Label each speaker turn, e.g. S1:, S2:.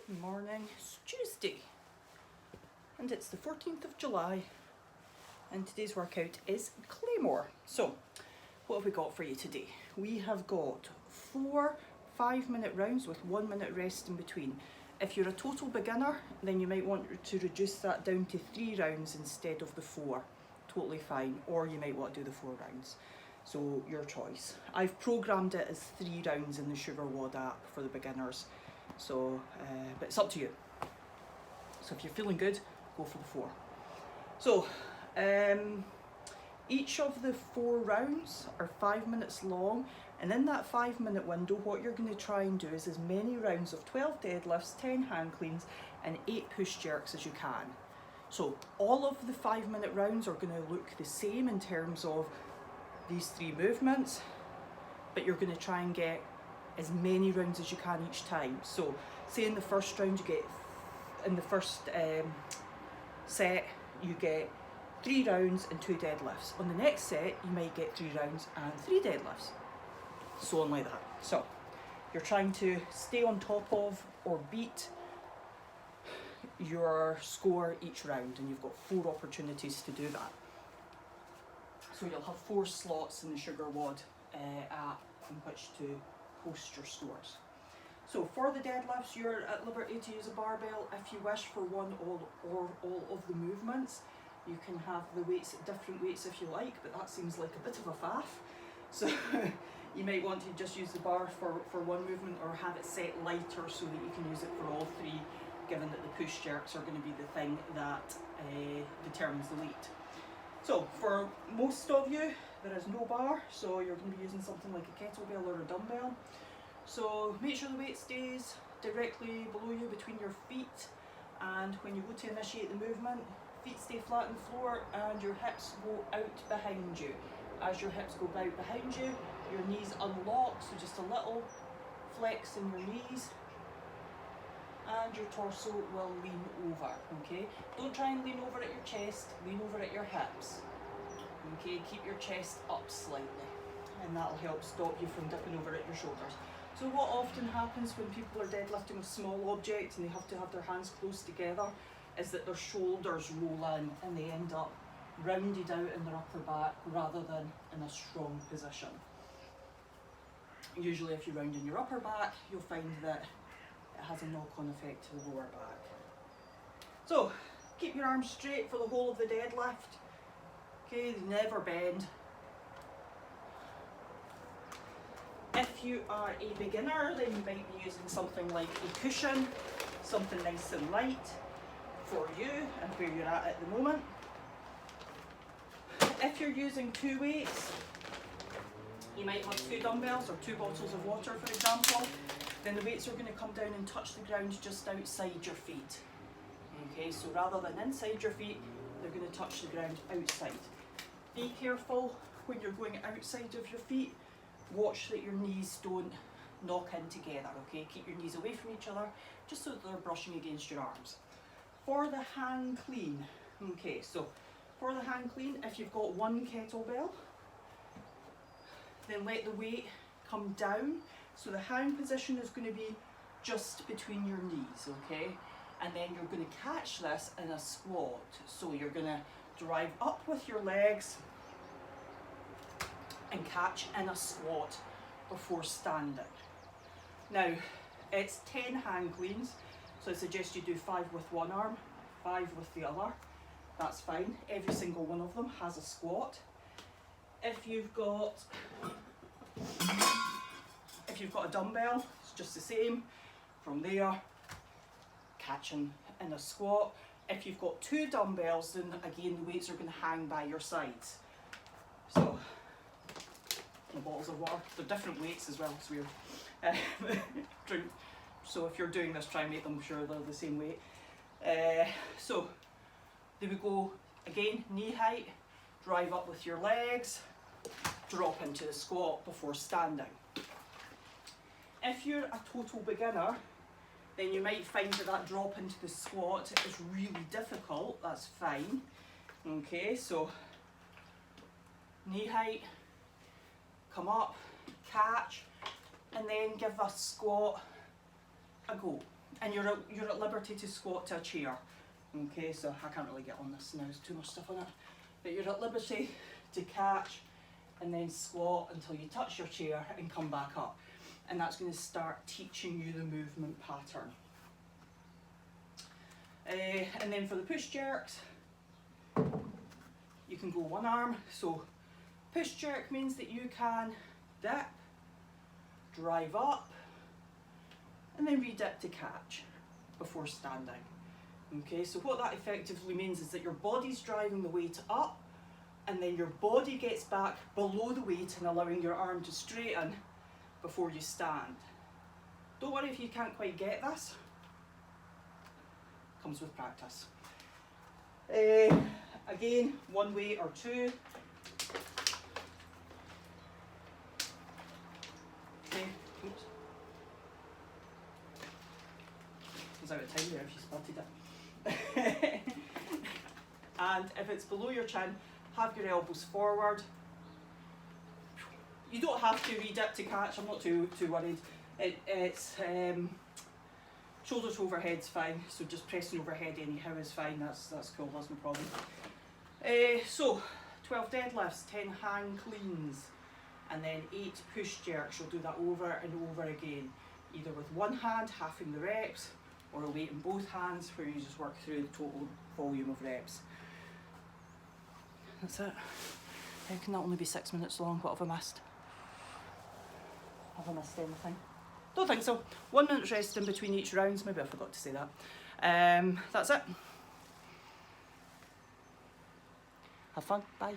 S1: Good morning, it's Tuesday and it's the 14th of July and today's workout is Claymore. So what have we got for you today? We have got 4 5-minute rounds with 1 minute rest in between. If you're a total beginner, then you might want to reduce that down to 3 rounds instead of the 4. Totally fine. Or you might want to do the 4 rounds. So your choice. I've programmed it as 3 rounds in the Sugar WOD app for the beginners. So, but it's up to you. So if you're feeling good, go for the 4. So, each of the 4 rounds are 5 minutes long, and in that 5-minute window, what you're going to try and do is as many rounds of 12 deadlifts, 10 hand cleans, and 8 push jerks as you can. So all of the 5-minute rounds are going to look the same in terms of these 3 movements, but you're going to try and get as many rounds as you can each time. So say in the first round, in the first set, you get 3 rounds and 2 deadlifts. On the next set, you might get 3 rounds and 3 deadlifts. So on like that. So you're trying to stay on top of or beat your score each round, and you've got 4 opportunities to do that. So you'll have 4 slots in the Sugar WOD app in which to post your scores. So for the deadlifts, you're at liberty to use a barbell if you wish for one or all of the movements. You can have the weights at different weights if you like, but that seems like a bit of a faff. So you might want to just use the bar for one movement, or have it set lighter so that you can use it for all 3, given that the push jerks are going to be the thing that determines the weight. So for most of you, there is no bar, so you're going to be using something like a kettlebell or a dumbbell. So make sure the weight stays directly below you between your feet, and when you go to initiate the movement, feet stay flat on the floor and your hips go out behind you. As your hips go out behind you, your knees unlock, so just a little flex in your knees, and your torso will lean over, okay? Don't try and lean over at your chest, lean over at your hips. Okay, keep your chest up slightly, and that'll help stop you from dipping over at your shoulders. So what often happens when people are deadlifting a small object and they have to have their hands close together is that their shoulders roll in and they end up rounded out in their upper back rather than in a strong position. Usually if you round in your upper back, you'll find that it has a knock-on effect to the lower back. So keep your arms straight for the whole of the deadlift. Okay, never bend. If you are a beginner, then you might be using something like a cushion, something nice and light for you and where you're at the moment. If you're using 2 weights, you might have 2 dumbbells or 2 bottles of water, for example. Then the weights are going to come down and touch the ground just outside your feet. Okay, so rather than inside your feet, they're going to touch the ground outside. Be careful when you're going outside of your feet. Watch that your knees don't knock in together, okay? Keep your knees away from each other, just so that they're brushing against your arms. For the hand clean, okay, so for the hand clean, if you've got 1 kettlebell, then let the weight come down. So the hand position is going to be just between your knees, okay? And then you're going to catch this in a squat. So you're going to drive up with your legs and catch in a squat before standing. Now, it's 10 hand cleans, so I suggest you do 5 with one arm, 5 with the other. That's fine. Every single one of them has a squat. If you've got a dumbbell, it's just the same. From there, catching in a squat. If you've got 2 dumbbells, then again the weights are going to hang by your sides. So, the bottles of water, they're different weights as well, it's weird. So if you're doing this, try and make them sure they're the same weight. So there we go again, knee height, drive up with your legs, drop into the squat before standing. If you're a total beginner, then you might find that drop into the squat is really difficult. That's fine. Okay, so knee height, come up, catch, and then give a squat a go. and you're at liberty to squat to a chair. Okay, so I can't really get on this now, there's too much stuff on it. But you're at liberty to catch and then squat until you touch your chair and come back up. And that's going to start teaching you the movement pattern. And then for the push jerks, you can go one arm. So push jerk means that you can dip, drive up, and then re-dip to catch before standing. Okay, so what that effectively means is that your body's driving the weight up, and then your body gets back below the weight and allowing your arm to straighten before you stand. Don't worry if you can't quite get this. Comes with practice. Again, one way or two. Okay, oops. I was out of time there if you spotted it. And if it's below your chin, have your elbows forward. You don't have to re-dip to catch, I'm not too worried. It's shoulder to overhead's fine, so just pressing overhead anyhow is fine, that's cool, that's no problem. So 12 deadlifts, 10 hang cleans, and then 8 push jerks. You'll do that over and over again, either with one hand, halving the reps, or a weight in both hands where you just work through the total volume of reps. That's it. How can that only be 6 minutes long? What have I missed? Have I missed anything? Don't think so. 1 minute's rest in between each rounds. Maybe I forgot to say that. That's it. Have fun. Bye.